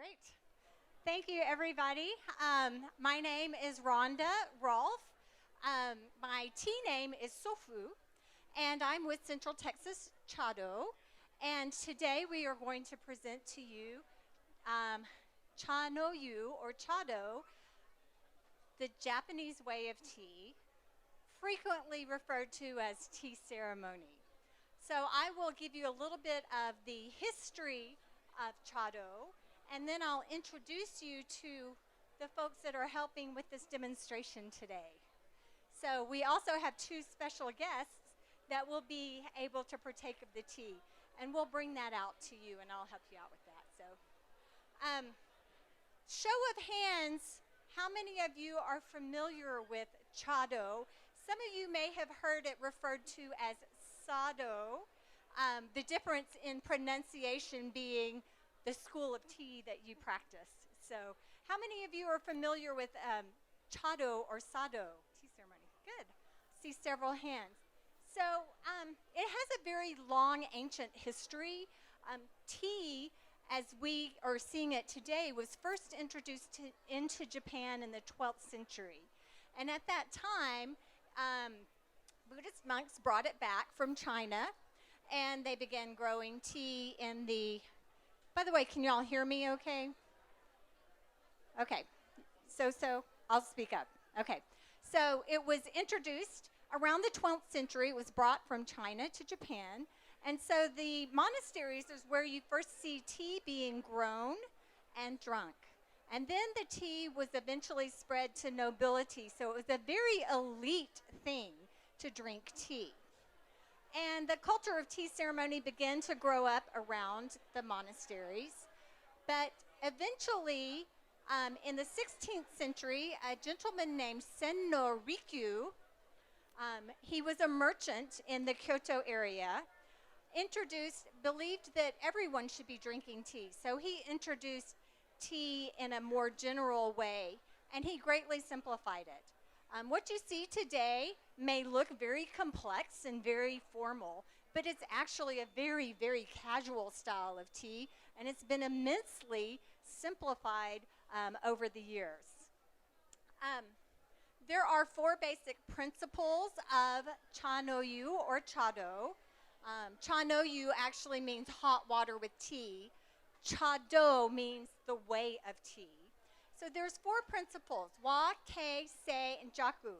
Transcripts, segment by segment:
Great. Thank you, everybody. My name is Rhonda Rolfe. My tea name is Sofu, and I'm with Central Texas Chado. And today we are going to present to you Chanoyu or Chado, the Japanese way of tea, frequently referred to as tea ceremony. So I will give you a little bit of the history of Chado, and then I'll introduce you to the folks that are helping with this demonstration today. So we also have two special guests that will be able to partake of the tea, and we'll bring that out to you, and I'll help you out with that. So, show of hands, how many of you are familiar with Chado? Some of you may have heard it referred to as Sado, the difference in pronunciation being the school of tea that you practice. So how many of you are familiar with Chado or Sado tea ceremony? Good. See several hands. So it has a very long ancient history. Tea, as we are seeing it today, was first introduced into Japan in the 12th century. And at that time, Buddhist monks brought it back from China, and they began growing tea in the... By the way, can you all hear me okay? Okay. So, I'll speak up. Okay. So it was introduced around the 12th century. It was brought from China to Japan. And so the monasteries is where you first see tea being grown and drunk. And then the tea was eventually spread to nobility. So it was a very elite thing to drink tea. And the culture of tea ceremony began to grow up around the monasteries. But eventually, in the 16th century, a gentleman named Senno Rikyu, he was a merchant in the Kyoto area, believed that everyone should be drinking tea. So he introduced tea in a more general way, and he greatly simplified it. What you see today may look very complex and very formal, but it's actually a very, very casual style of tea, and it's been immensely simplified over the years. There are four basic principles of Chanoyu or Chado. Chanoyu actually means hot water with tea. Chado means the way of tea. So there's four principles, wa, kei, sei, and jaku.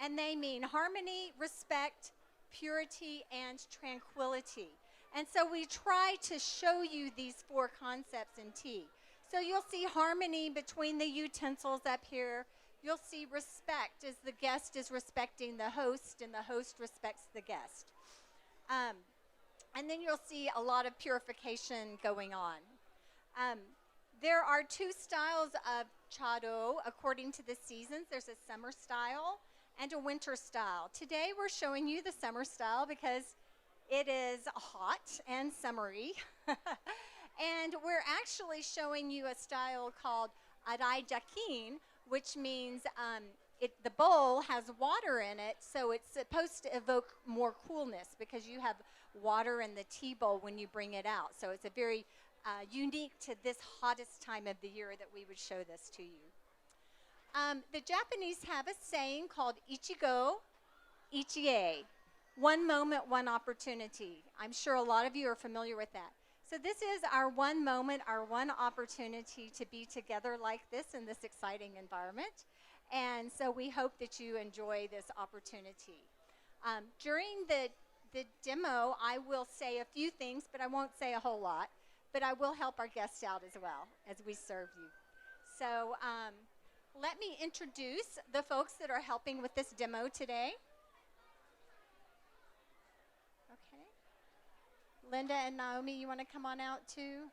And they mean harmony, respect, purity, and tranquility. And so we try to show you these four concepts in tea. So you'll see harmony between the utensils up here. You'll see respect as the guest is respecting the host and the host respects the guest. And then you'll see a lot of purification going on. There are two styles of Chado according to the seasons. There's a summer style and a winter style. Today we're showing you the summer style because it is hot and summery. And we're actually showing you a style called arai jakin, which means the bowl has water in it, so it's supposed to evoke more coolness because you have water in the tea bowl when you bring it out. So it's a very unique to this hottest time of the year that we would show this to you. The Japanese have a saying called ichigo, ichie. One moment, one opportunity. I'm sure a lot of you are familiar with that. So this is our one moment, our one opportunity to be together like this in this exciting environment. And so we hope that you enjoy this opportunity. During the demo, I will say a few things, but I won't say a whole lot. But I will help our guests out as well as we serve you. So let me introduce the folks that are helping with this demo today. Okay. Linda and Naomi, you want to come on out too?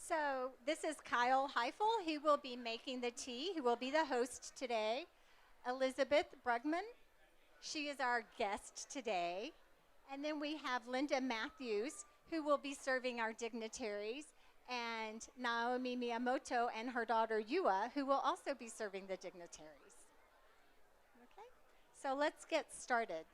So this is Kyle Heifel. He will be making the tea. He will be the host today. Elizabeth Brugman. She is our guest today. And then we have Linda Matthews, who will be serving our dignitaries. and Naomi Miyamoto and her daughter Yua, who will also be serving the dignitaries. Okay, so let's get started.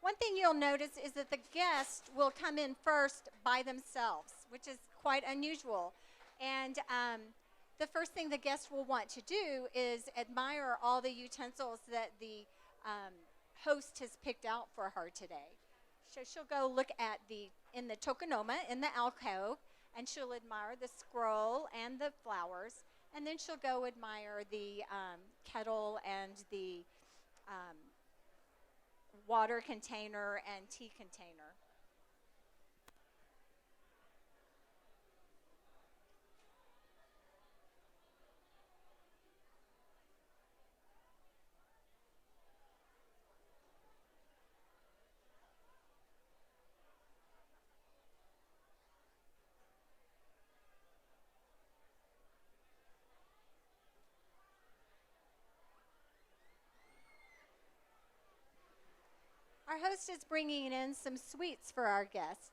One thing you'll notice is that the guests will come in first by themselves, which is quite unusual. And the first thing the guest will want to do is admire all the utensils that the um, host has picked out for her today. So she'll go look at in the tokonoma, in the alcove, and she'll admire the scroll and the flowers. And then she'll go admire the kettle and the um, water container and tea container. Our host is bringing in some sweets for our guests.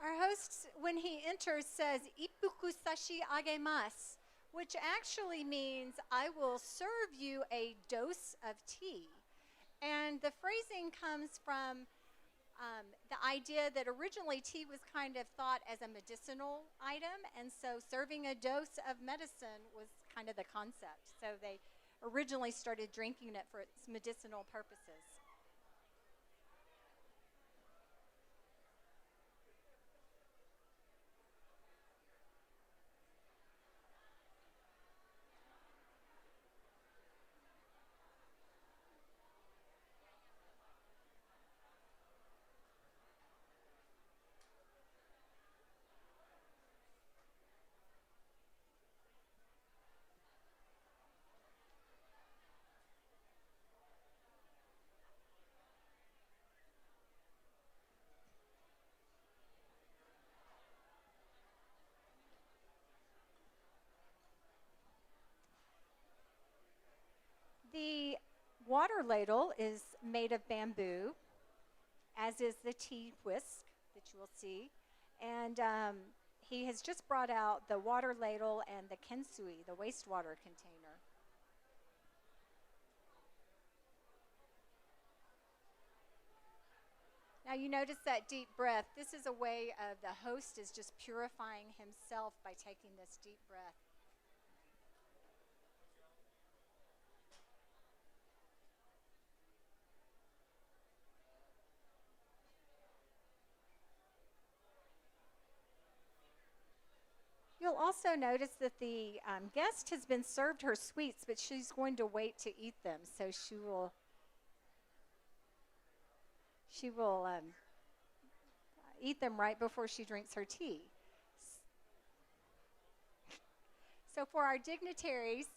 Our host, when he enters, says, Ippuku sashi agemasu, which actually means, I will serve you a dose of tea. And the phrasing comes from the idea that originally tea was kind of thought as a medicinal item, and so serving a dose of medicine was kind of the concept. So they originally started drinking it for its medicinal purposes. The water ladle is made of bamboo, as is the tea whisk that you will see. And he has just brought out the water ladle and the kensui, the wastewater container. Now you notice that deep breath. This is a way of the host is just purifying himself by taking this deep breath. You'll also notice that the guest has been served her sweets, but she's going to wait to eat them. So she will eat them right before she drinks her tea. So for our dignitaries,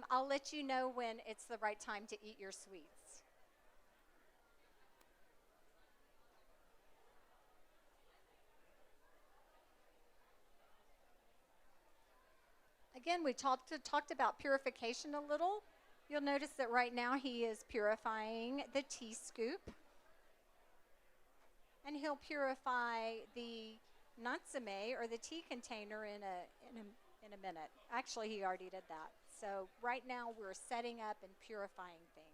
I'll let you know when it's the right time to eat your sweets. Again, we talked about purification a little. You'll notice that right now he is purifying the tea scoop. And he'll purify the natsume, or the tea container, in a minute. Actually, he already did that. So right now we're setting up and purifying things.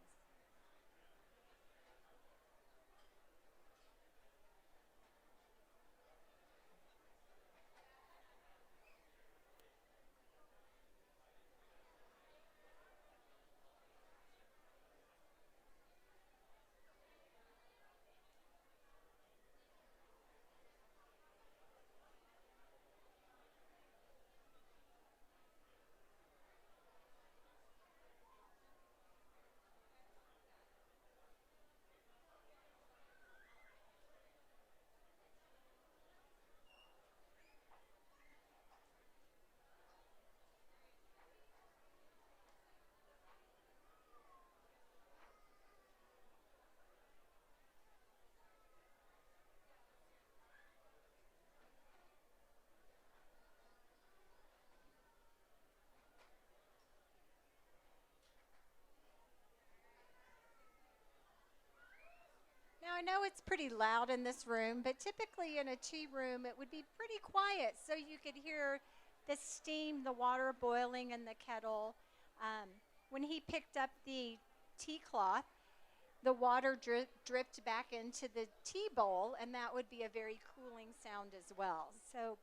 I know it's pretty loud in this room, but typically in a tea room, it would be pretty quiet so you could hear the steam, the water boiling in the kettle. Um, when he picked up the tea cloth, the water dripped back into the tea bowl, and that would be a very cooling sound as well. So,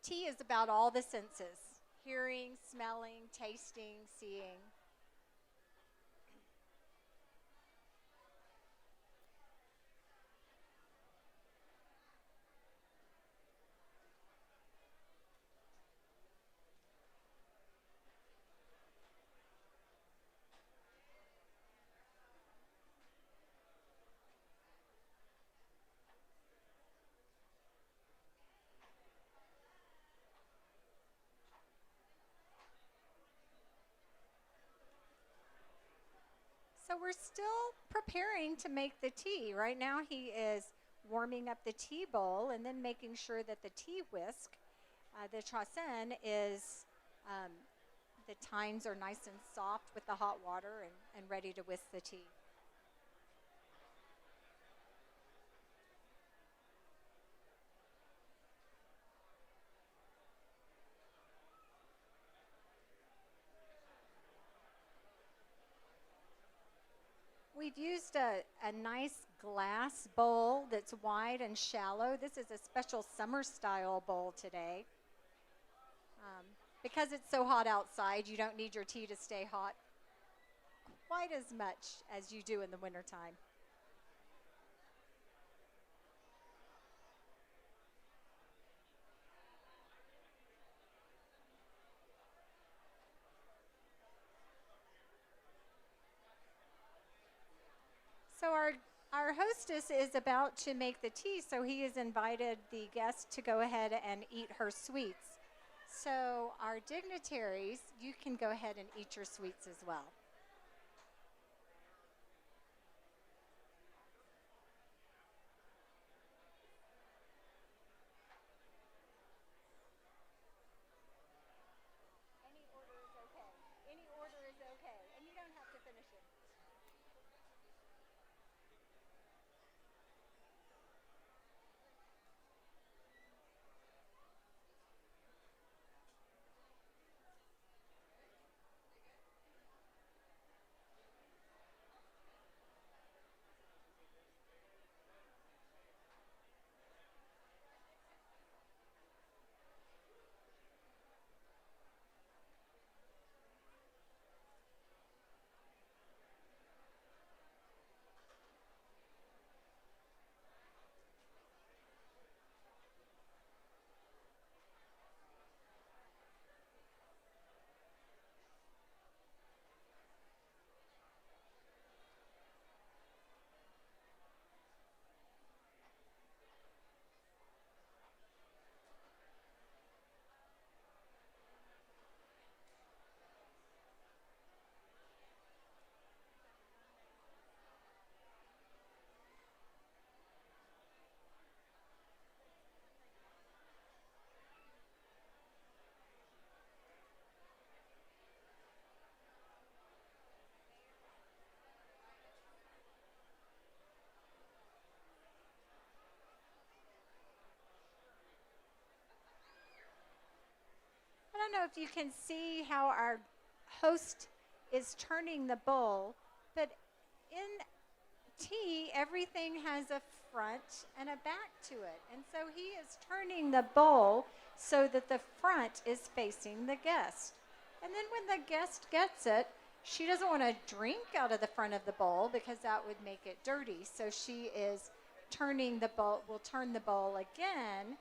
tea is about all the senses: hearing, smelling, tasting, seeing. So we're still preparing to make the tea. Right now he is warming up the tea bowl and then making sure that the tea whisk, the trasen, is um, the tines are nice and soft with the hot water and ready to whisk the tea. We've used a nice glass bowl that's wide and shallow. This is a special summer style bowl today. Um, because it's so hot outside, you don't need your tea to stay hot quite as much as you do in the wintertime. So our hostess is about to make the tea, so he has invited the guest to go ahead and eat her sweets. So our dignitaries, you can go ahead and eat your sweets as well. Any order is okay. Any order is okay, and you don't have to finish it. I don't know if you can see how our host is turning the bowl, but in tea, everything has a front and a back to it. And so he is turning the bowl so that the front is facing the guest. And then when the guest gets it, she doesn't want to drink out of the front of the bowl because that would make it dirty. So she is turning the bowl, will turn the bowl again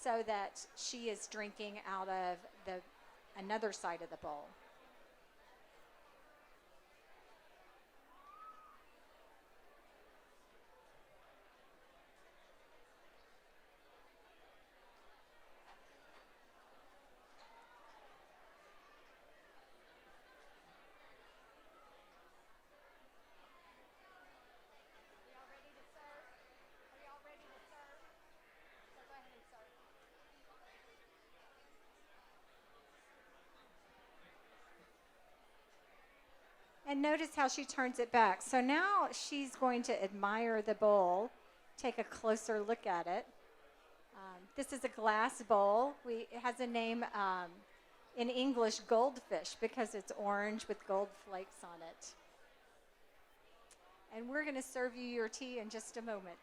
so that she is drinking out of the another side of the bowl. Are y'all ready to serve? Are y'all ready to serve? So go ahead and serve. And notice how she turns it back. So now she's going to admire the bowl, take a closer look at it. This is a glass bowl. It has a name in English, goldfish, because it's orange with gold flakes on it. And we're going to serve you your tea in just a moment.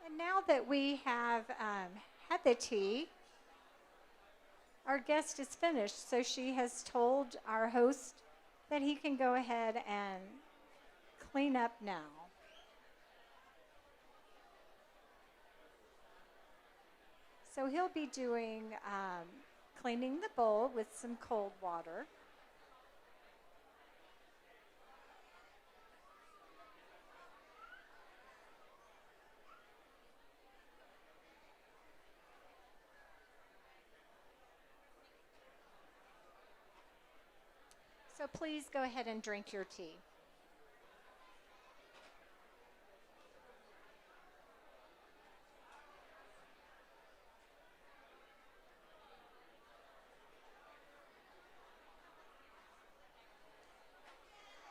And now that we have had the tea, our guest is finished. So she has told our host that he can go ahead and clean up now. So he'll be doing cleaning the bowl with some cold water. So please go ahead and drink your tea.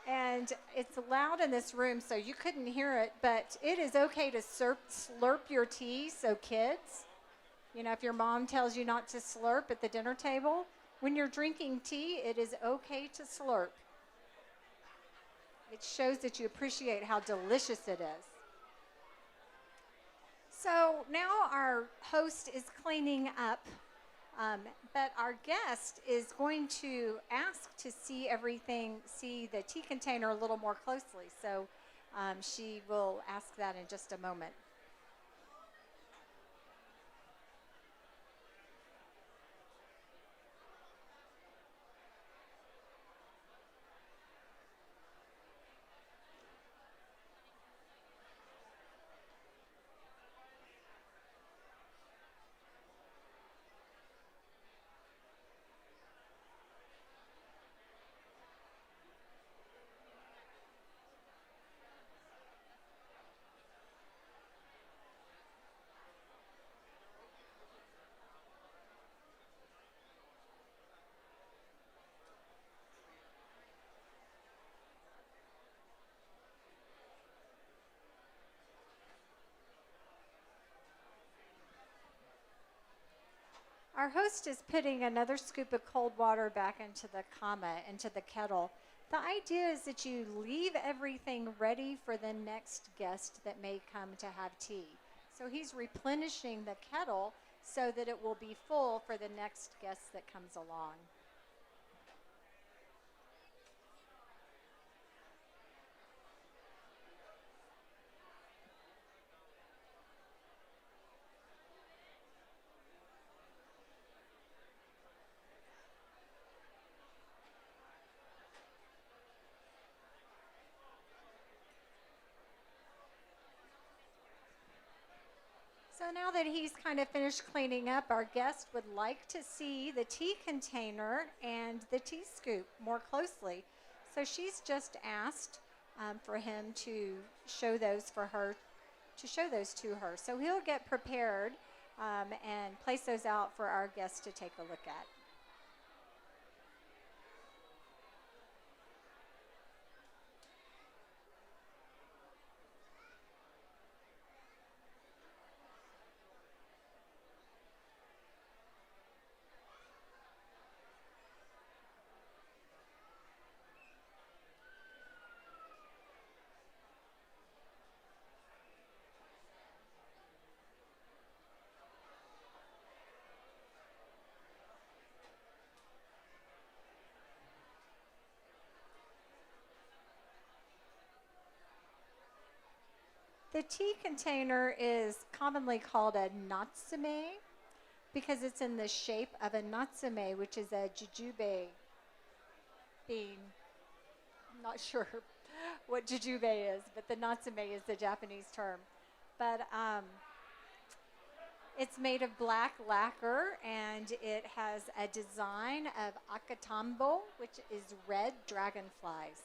And it's loud in this room, so you couldn't hear it, but it is okay to slurp your tea. So kids, if your mom tells you not to slurp at the dinner table, when you're drinking tea, it is okay to slurp. It shows that you appreciate how delicious it is. So now our host is cleaning up, but our guest is going to ask to see the tea container a little more closely. So she will ask that in just a moment. Our host is putting another scoop of cold water back into the kettle. The idea is that you leave everything ready for the next guest that may come to have tea. So he's replenishing the kettle so that it will be full for the next guest that comes along. So now that he's kind of finished cleaning up, our guest would like to see the tea container and the tea scoop more closely. So she's just asked for him to show those to her. So he'll get prepared and place those out for our guest to take a look at. The tea container is commonly called a natsume because it's in the shape of a natsume, which is a jujube bean. I'm not sure what jujube is, but the natsume is the Japanese term. But it's made of black lacquer, and it has a design of akatambo, which is red dragonflies.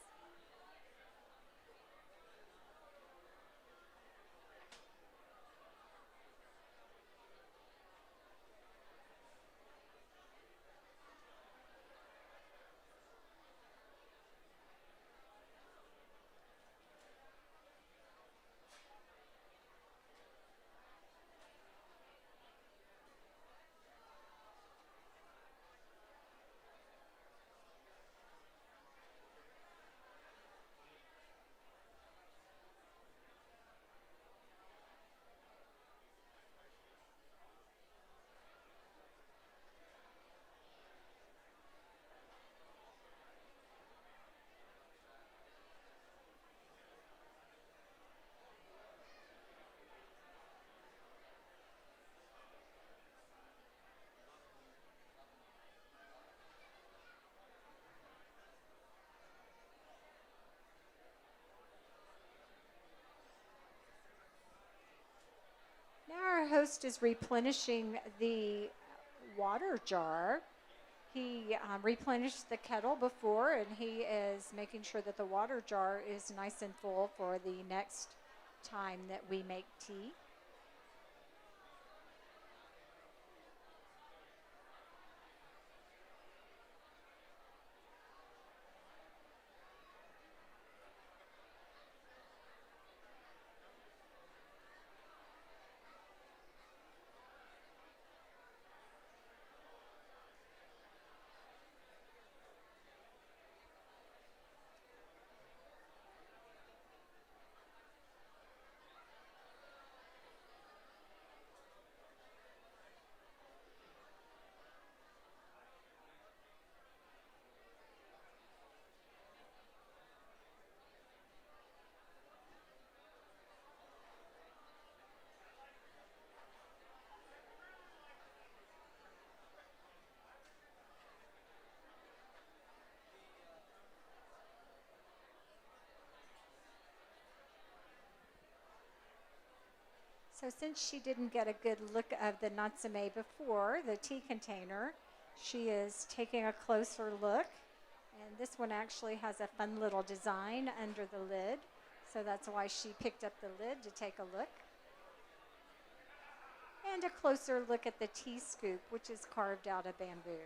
Now our host is replenishing the water jar. He replenished the kettle before, and he is making sure that the water jar is nice and full for the next time that we make tea. So since she didn't get a good look of the natsume before, the tea container, she is taking a closer look. And this one actually has a fun little design under the lid. So that's why she picked up the lid to take a look. And a closer look at the tea scoop, which is carved out of bamboo.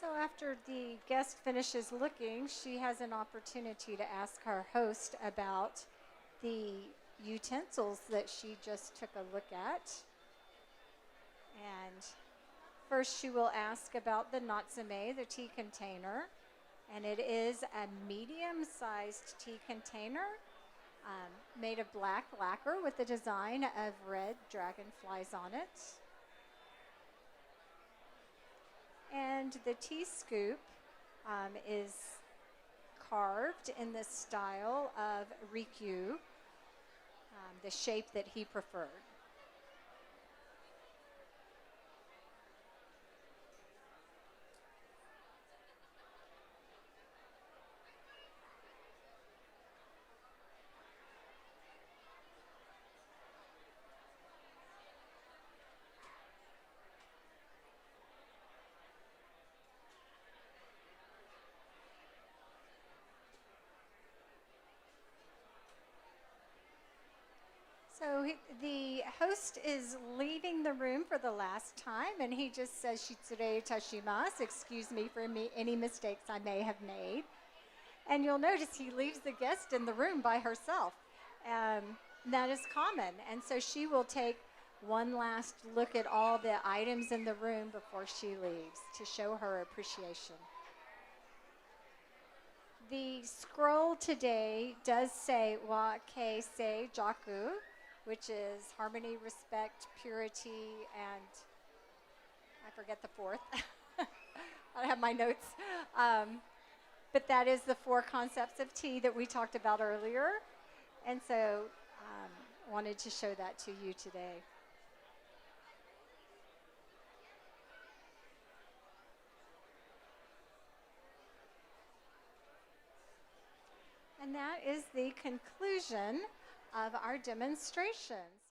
So after the guest finishes looking, she has an opportunity to ask her host about the utensils that she just took a look at. And first she will ask about the natsume, the tea container. And it is a medium-sized tea container made of black lacquer with the design of red dragonflies on it. And the tea scoop is carved in the style of Rikyu, the shape that he preferred. So the host is leaving the room for the last time, and he just says, "Shitsure tashimasu," excuse me for any mistakes I may have made. And you'll notice he leaves the guest in the room by herself. That is common. And so she will take one last look at all the items in the room before she leaves to show her appreciation. The scroll today does say wa ke se jaku, which is harmony, respect, purity, and I forget the fourth. I have my notes. But that is the four concepts of tea that we talked about earlier. And so wanted to show that to you today. And that is the conclusion of our demonstrations.